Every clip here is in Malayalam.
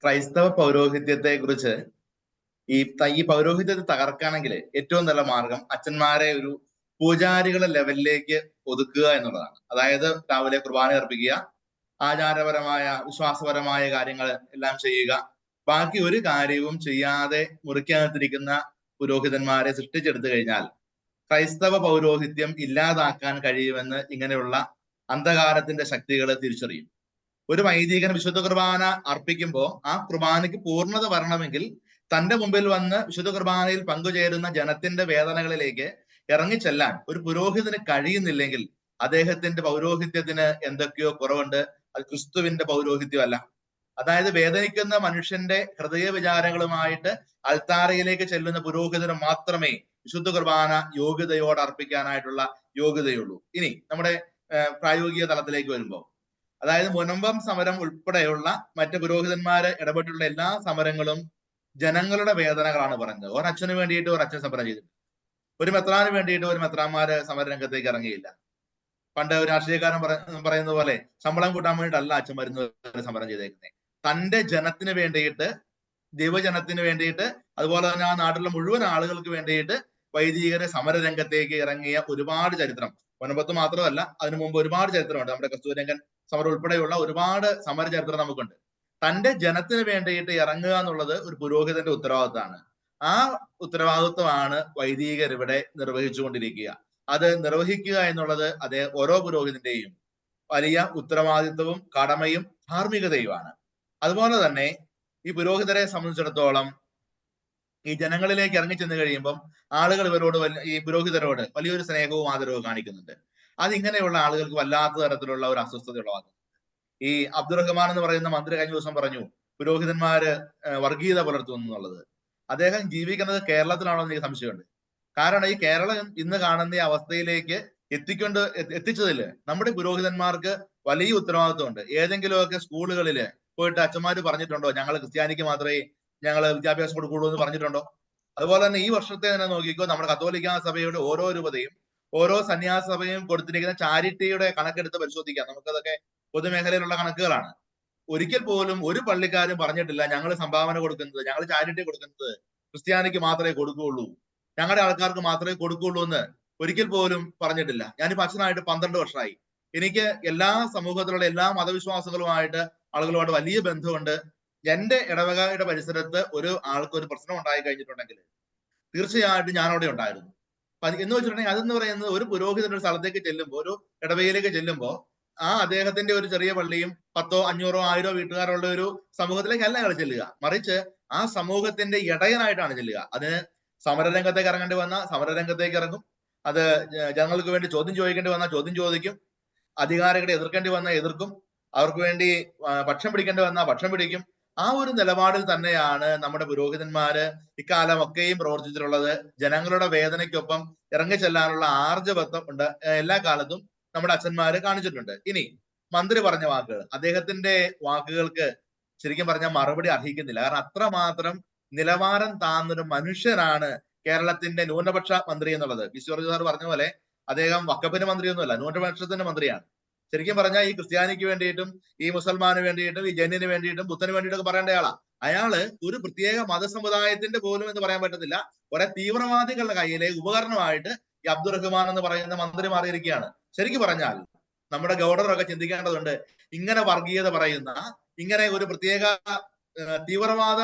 ക്രൈസ്തവ പൗരോഹിത്യത്തെ കുറിച്ച് ഈ പൗരോഹിത്യത്തെ തകർക്കുകയാണെങ്കിൽ ഏറ്റവും നല്ല മാർഗം അച്ഛന്മാരെ ഒരു പൂജാരികളുടെ ലെവലിലേക്ക് ഒതുക്കുക എന്നുള്ളതാണ്. അതായത് രാവിലെ കുർബാന അർപ്പിക്കുക, ആചാരപരമായ വിശ്വാസപരമായ കാര്യങ്ങൾ എല്ലാം ചെയ്യുക, ബാക്കി ഒരു കാര്യവും ചെയ്യാതെ മുറിക്കകത്തിരിക്കുന്ന പുരോഹിതന്മാരെ സൃഷ്ടിച്ചെടുത്തു കഴിഞ്ഞാൽ ക്രൈസ്തവ പൗരോഹിത്യം ഇല്ലാതാക്കാൻ കഴിയുമെന്ന് ഇങ്ങനെയുള്ള അന്ധകാരത്തിന്റെ ശക്തികൾ തിരിച്ചറിയും. ഒരു വൈദികൻ വിശുദ്ധ കുർബാന അർപ്പിക്കുമ്പോൾ ആ കുർബാനയ്ക്ക് പൂർണ്ണത വരണമെങ്കിൽ തന്റെ മുമ്പിൽ വന്ന് വിശുദ്ധ കുർബാനയിൽ പങ്കുചേരുന്ന ജനത്തിന്റെ വേദനകളിലേക്ക് ഇറങ്ങിച്ചെല്ലാൻ ഒരു പുരോഹിതന് കഴിയുന്നില്ലെങ്കിൽ അദ്ദേഹത്തിന്റെ പൗരോഹിത്യത്തിന് എന്തൊക്കെയോ കുറവുണ്ട്. അത് ക്രിസ്തുവിന്റെ പൗരോഹിത്യമല്ല. അതായത് വേദനിക്കുന്ന മനുഷ്യന്റെ ഹൃദയ വിചാരങ്ങളുമായിട്ട് അൾത്താരയിലേക്ക് ചെല്ലുന്ന പുരോഹിതന് മാത്രമേ വിശുദ്ധ കുർബാന യോഗ്യതയോടെ അർപ്പിക്കാനായിട്ടുള്ള യോഗ്യതയുള്ളൂ. ഇനി നമ്മുടെ പ്രായോഗിക തലത്തിലേക്ക് വരുമ്പോൾ, അതായത് മുനമ്പം സമരം ഉൾപ്പെടെയുള്ള മറ്റ് പുരോഹിതന്മാര് ഇടപെട്ടുള്ള എല്ലാ സമരങ്ങളും ജനങ്ങളുടെ വേദനകളാണ് പറഞ്ഞത്. ഒരച്ഛന് വേണ്ടിയിട്ട് ഒരു അച്ഛൻ സമരം ചെയ്തിട്ടുണ്ട്, ഒരു മെത്രാന് വേണ്ടിയിട്ട് ഒരു മെത്രാന്മാര് സമരരംഗത്തേക്ക് ഇറങ്ങിയില്ല. പണ്ട് ഒരു രാഷ്ട്രീയക്കാരൻ പറയുന്ന പോലെ ശമ്പളം കൂട്ടാൻ വേണ്ടിയിട്ടല്ല അച്ഛൻ മരുന്ന് സമരം ചെയ്തേക്കുന്നത്. തന്റെ ജനത്തിന് വേണ്ടിയിട്ട്, ദൈവജനത്തിന് വേണ്ടിയിട്ട്, അതുപോലെ തന്നെ ആ നാട്ടിലുള്ള മുഴുവൻ ആളുകൾക്ക് വേണ്ടിയിട്ട് വൈദികരെ സമരരംഗത്തേക്ക് ഇറങ്ങിയ ഒരുപാട് ചരിത്രം മുനമ്പത്ത് മാത്രമല്ല, അതിനു മുമ്പ് ഒരുപാട് ചരിത്രമുണ്ട്. നമ്മുടെ കസ്തൂരംഗൻ സമരം ഉൾപ്പെടെയുള്ള ഒരുപാട് സമര ചരിത്രം നമുക്കുണ്ട്. തന്റെ ജനത്തിന് വേണ്ടിയിട്ട് ഇറങ്ങുക എന്നുള്ളത് ഒരു പുരോഹിതന്റെ ഉത്തരവാദിത്തമാണ്. ആ ഉത്തരവാദിത്വമാണ് വൈദികർ ഇവിടെ നിർവഹിച്ചുകൊണ്ടിരിക്കുക. അത് നിർവഹിക്കുക എന്നുള്ളത് ഓരോ പുരോഹിതന്റെയും വലിയ ഉത്തരവാദിത്വവും കടമയും ധാർമ്മികതയുമാണ്. അതുപോലെ തന്നെ ഈ പുരോഹിതരെ സംബന്ധിച്ചിടത്തോളം ഈ ജനങ്ങളിലേക്ക് ഇറങ്ങി ചെന്ന് കഴിയുമ്പം ആളുകൾ ഇവരോട് ഈ പുരോഹിതരോട് വലിയൊരു സ്നേഹവും ആദരവും കാണിക്കുന്നുണ്ട്. അതിങ്ങനെയുള്ള ആളുകൾക്ക് വല്ലാത്ത തരത്തിലുള്ള ഒരു അസ്വസ്ഥത ഉളവാകും. ഈ അബ്ദുറഹ്മാൻ എന്ന് പറയുന്ന മന്ത്രി കഴിഞ്ഞ ദിവസം പറഞ്ഞു പുരോഹിതന്മാര് വർഗീയത പുലർത്തുന്നു എന്നുള്ളത്. അദ്ദേഹം ജീവിക്കുന്നത് കേരളത്തിലാണോ എന്ന് എനിക്ക് സംശയമുണ്ട്. കാരണം ഈ കേരളം ഇന്ന് കാണുന്ന അവസ്ഥയിലേക്ക് എത്തിച്ചതില് നമ്മുടെ പുരോഹിതന്മാർക്ക് വലിയ ഉത്തരവാദിത്വമുണ്ട്. ഏതെങ്കിലുമൊക്കെ സ്കൂളുകളില് പോയിട്ട് അച്ഛന്മാര് പറഞ്ഞിട്ടുണ്ടോ ഞങ്ങൾ ക്രിസ്ത്യാനിക്ക് മാത്രമേ ഞങ്ങൾ വിദ്യാഭ്യാസം കൊടുക്കുള്ളൂ എന്ന് പറഞ്ഞിട്ടുണ്ടോ? അതുപോലെ തന്നെ ഈ വർഷത്തെ തന്നെ നോക്കിക്കോ, നമ്മുടെ കത്തോലിക്കാ സഭയുടെ ഓരോ രൂപതയും ഓരോ സന്യാസ സഭയും കൊടുത്തിരിക്കുന്ന ചാരിറ്റിയുടെ കണക്കെടുത്ത് പരിശോധിക്കാം. നമുക്കതൊക്കെ പൊതുമേഖലയിലുള്ള കണക്കുകളാണ്. ഒരിക്കൽ പോലും ഒരു പള്ളിക്കാരും പറഞ്ഞിട്ടില്ല ഞങ്ങൾ സംഭാവന കൊടുക്കുന്നത്, ഞങ്ങൾ ചാരിറ്റി കൊടുക്കുന്നത് ക്രിസ്ത്യാനിക്ക് മാത്രമേ കൊടുക്കുകയുള്ളൂ, ഞങ്ങളുടെ ആൾക്കാർക്ക് മാത്രമേ കൊടുക്കുകയുള്ളൂ എന്ന് ഒരിക്കൽ പോലും പറഞ്ഞിട്ടില്ല. ഞാനിപ്പോ അച്ഛനായിട്ട് 12 വർഷമായി. എനിക്ക് എല്ലാ സമൂഹത്തിലുള്ള എല്ലാ മതവിശ്വാസങ്ങളുമായിട്ട് ആളുകളുമായിട്ട് വലിയ ബന്ധമുണ്ട്. എന്റെ ഇടവകയുടെ പരിസരത്ത് ഒരു ആൾക്ക് ഒരു പ്രശ്നം ഉണ്ടായി കഴിഞ്ഞിട്ടുണ്ടെങ്കിൽ തീർച്ചയായിട്ടും ഞാൻ അവിടെ ഉണ്ടായിരുന്നു. എന്ന് വെച്ചിട്ടുണ്ടെങ്കിൽ അതെന്ന് പറയുന്നത് ഒരു പുരോഹിതന്റെ ഒരു സ്ഥലത്തേക്ക് ചെല്ലുമ്പോൾ, ഒരു ഇടവകയിലേക്ക് ചെല്ലുമ്പോൾ ആ അദ്ദേഹത്തിന്റെ ഒരു ചെറിയ പള്ളിയും 10, 500, 1000 വീട്ടുകാരുള്ള ഒരു സമൂഹത്തിലേക്കല്ല അയാൾ ചെല്ലുക. മറിച്ച് ആ സമൂഹത്തിന്റെ ഇടയനായിട്ടാണ് ചെല്ലുക. അതിന് സമരരംഗത്തേക്ക് ഇറങ്ങേണ്ടി വന്ന സമരരംഗത്തേക്ക് ഇറങ്ങും. അത് ജനങ്ങൾക്ക് വേണ്ടി ചോദ്യം ചോദിക്കേണ്ടി വന്നാൽ ചോദ്യം ചോദിക്കും. അധികാരികളെ എതിർക്കേണ്ടി വന്നാൽ എതിർക്കും. അവർക്ക് വേണ്ടി പക്ഷം പിടിക്കേണ്ടി വന്നാൽ പക്ഷം പിടിക്കും. ആ ഒരു നിലപാടിൽ തന്നെയാണ് നമ്മുടെ പുരോഹിതന്മാര് ഇക്കാലമൊക്കെയും പ്രവർത്തിച്ചിട്ടുള്ളത്. ജനങ്ങളുടെ വേദനയ്ക്കൊപ്പം ഇറങ്ങിച്ചെല്ലാനുള്ള ആർജവത്വം ഉണ്ട് എല്ലാ കാലത്തും നമ്മുടെ അച്ഛന്മാര് കാണിച്ചിട്ടുണ്ട്. ഇനി മന്ത്രി പറഞ്ഞ വാക്കുകൾ, അദ്ദേഹത്തിന്റെ വാക്കുകൾക്ക് ശരിക്കും പറഞ്ഞാൽ മറുപടി അർഹിക്കുന്നില്ല. കാരണം അത്രമാത്രം നിലവാരം താഴ്ന്നൊരു മനുഷ്യനാണ് കേരളത്തിന്റെ ന്യൂനപക്ഷ മന്ത്രി എന്നുള്ളത്. വിശ്വജി സാർ പറഞ്ഞ പോലെ അദ്ദേഹം വക്കപ്പിന് മന്ത്രിയൊന്നുമല്ല, ന്യൂനപക്ഷത്തിന്റെ മന്ത്രിയാണ്. ശരിക്കും പറഞ്ഞാൽ ഈ ക്രിസ്ത്യാനിക്ക് വേണ്ടിയിട്ടും ഈ മുസൽമാന് വേണ്ടിയിട്ടും ഈ ജൈനിന് വേണ്ടിയിട്ടും ബുദ്ധന് വേണ്ടിയിട്ടൊക്കെ പറയേണ്ട ആളാ. അയാള് ഒരു പ്രത്യേക മതസമുദായത്തിന്റെ പോലും എന്ന് പറയാൻ പറ്റത്തില്ല, കുറെ തീവ്രവാദികളുടെ കയ്യിലെ ഉപകരണമായിട്ട് ഈ അബ്ദുറഹ്മാൻ എന്ന് പറയുന്ന മന്ത്രി മാറിയിരിക്കുകയാണ്. ശരിക്കും പറഞ്ഞാൽ നമ്മുടെ ഗവർണറൊക്കെ ചിന്തിക്കേണ്ടതുണ്ട്. ഇങ്ങനെ വർഗീയത പറയുന്ന, ഇങ്ങനെ ഒരു പ്രത്യേക തീവ്രവാദ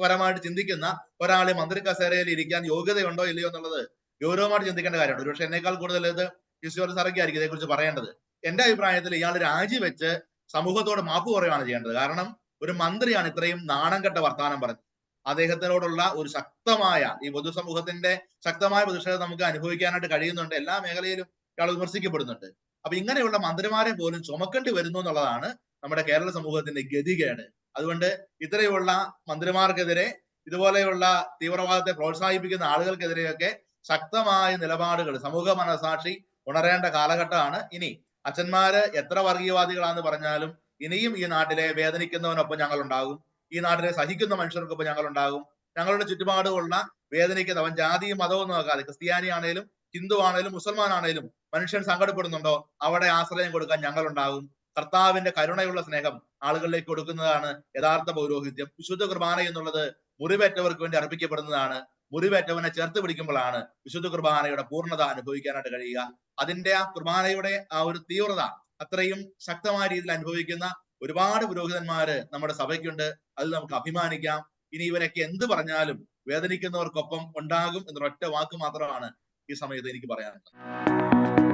പരമായിട്ട് ചിന്തിക്കുന്ന ഒരാളെ മന്ത്രി കസേരയിൽ ഇരിക്കാൻ യോഗ്യതയുണ്ടോ ഇല്ലയോ എന്നുള്ളത് ഗൗരവമായിട്ട് ചിന്തിക്കേണ്ട കാര്യമാണ്. ഒരുപക്ഷെ എന്നേക്കാൾ കൂടുതൽ ഇത് ഈശ്വര സാറൊക്കെ ആയിരിക്കും ഇതേക്കുറിച്ച് പറയേണ്ടത്. എന്റെ അഭിപ്രായത്തിൽ ഇയാൾ രാജിവെച്ച് സമൂഹത്തോട് മാപ്പ് പറയുകയാണ് ചെയ്യേണ്ടത്. കാരണം ഒരു മന്ത്രിയാണ് ഇത്രയും നാണം കെട്ട വർത്താനം പറഞ്ഞത്. അദ്ദേഹത്തിനോടുള്ള ഒരു ശക്തമായ ഈ പൊതുസമൂഹത്തിന്റെ ശക്തമായ പ്രതിഷേധം നമുക്ക് അനുഭവിക്കാനായിട്ട് കഴിയുന്നുണ്ട്. എല്ലാ മേഖലയിലും ഇയാൾ വിമർശിക്കപ്പെടുന്നുണ്ട്. അപ്പൊ ഇങ്ങനെയുള്ള മന്ത്രിമാരെ പോലും ചുമക്കേണ്ടി വരുന്നു എന്നുള്ളതാണ് നമ്മുടെ കേരള സമൂഹത്തിന്റെ ഗതികേട്. അതുകൊണ്ട് ഇത്രയുള്ള മന്ത്രിമാർക്കെതിരെ, ഇതുപോലെയുള്ള തീവ്രവാദത്തെ പ്രോത്സാഹിപ്പിക്കുന്ന ആളുകൾക്കെതിരെയൊക്കെ ശക്തമായ നിലപാടുകൾ സമൂഹ മനസാക്ഷി ഉണരേണ്ട കാലഘട്ടമാണ്. ഇനി അച്ഛന്മാര് എത്ര വർഗീയവാദികളാന്ന് പറഞ്ഞാലും ഇനിയും ഈ നാട്ടിലെ വേദനിക്കുന്നവനൊപ്പം ഞങ്ങൾ ഉണ്ടാകും, ഈ നാട്ടിലെ സഹിക്കുന്ന മനുഷ്യർക്കൊപ്പം ഞങ്ങൾ ഉണ്ടാകും. ഞങ്ങളുടെ ചുറ്റുപാടുള്ള വേദനിക്കുന്ന, അവൻ ജാതിയും മതവും നോക്കാതെ ക്രിസ്ത്യാനി ആണേലും ഹിന്ദു ആണേലും മുസൽമാൻ ആണേലും മനുഷ്യൻ സങ്കടപ്പെടുന്നുണ്ടോ അവിടെ ആശ്രയം കൊടുക്കാൻ ഞങ്ങൾ ഉണ്ടാകും. കർത്താവിന്റെ കരുണയുള്ള സ്നേഹം ആളുകളിലേക്ക് കൊടുക്കുന്നതാണ് യഥാർത്ഥ പൗരോഹിത്യം. വിശുദ്ധ കുർബാന എന്നുള്ളത് മുറിവേറ്റവർക്ക് വേണ്ടി അർപ്പിക്കപ്പെടുന്നതാണ്. മുറിവേറ്റവനെ ചേർത്ത് പിടിക്കുമ്പോഴാണ് വിശുദ്ധ കുർബാനയുടെ പൂർണ്ണത അനുഭവിക്കാനായിട്ട് കഴിയുക. അതിന്റെ ആ കുർബാനയുടെ ആ ഒരു തീവ്രത അത്രയും ശക്തമായ രീതിയിൽ അനുഭവിക്കുന്ന ഒരുപാട് പുരോഹിതന്മാര് നമ്മുടെ സഭയ്ക്കുണ്ട്. അതിൽ നമുക്ക് അഭിമാനിക്കാം. ഇനി ഇവരൊക്കെ എന്ത് പറഞ്ഞാലും വേദനിക്കുന്നവർക്കൊപ്പം ഉണ്ടാകും എന്നൊരൊറ്റ വാക്ക് മാത്രമാണ് ഈ സമയത്ത് എനിക്ക് പറയാനുള്ളത്.